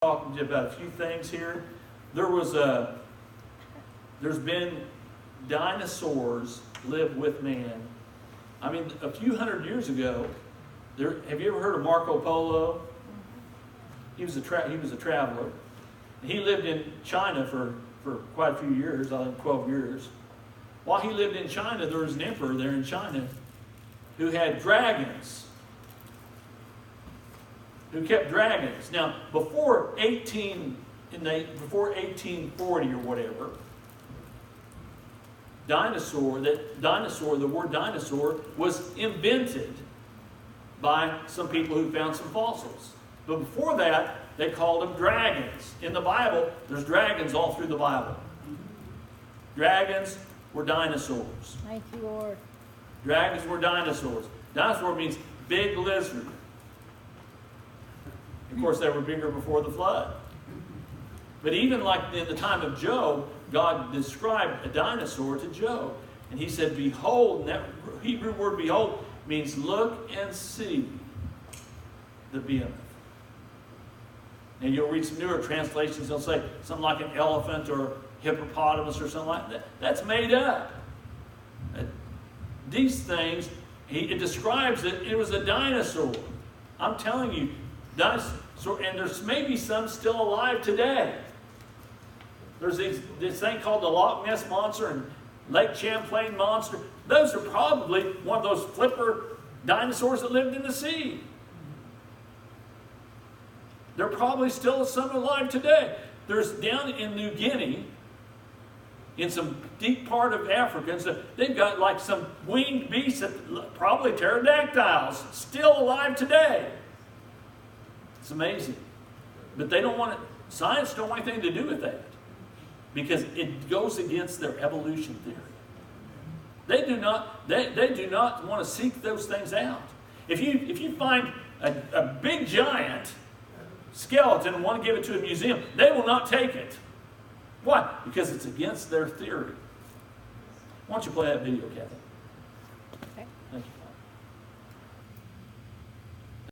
talking to you about a few things here. There's been dinosaurs live with man. I mean, a few hundred years ago, have you ever heard of Marco Polo? He was a traveler. He lived in China for quite a few years, I think 12 years. While he lived in China, there was an emperor there in China who had dragons, who kept dragons. Now, before 1840 or whatever, the word dinosaur was invented by some people who found some fossils. But before that, they called them dragons. In the Bible, there's dragons all through the Bible. Dragons were dinosaurs. Thank you, Lord. Dragons were dinosaurs. Dinosaur means big lizard. Of course, they were bigger before the flood. But even like in the time of Job, God described a dinosaur to Job. And he said, behold, and that Hebrew word behold means look and see the behemoth. And you'll read some newer translations, they'll say something like an elephant or hippopotamus or something like that. That's made up. These things, it describes it was a dinosaur. I'm telling you, dinosaur, and there's maybe some still alive today. There's this thing called the Loch Ness Monster and Lake Champlain Monster. Those are probably one of those flipper dinosaurs that lived in the sea. They're probably still some alive today. There's down in New Guinea, in some deep part of Africa, and so they've got like some winged beasts, probably pterodactyls, still alive today. It's amazing. But they don't want it, science don't want anything to do with that, because it goes against their evolution theory. They do not want to seek those things out. If you find a big giant skeleton and want to give it to a museum, they will not take it. Why? Because it's against their theory. Why don't you play that video, Kathy? Okay. Thank you.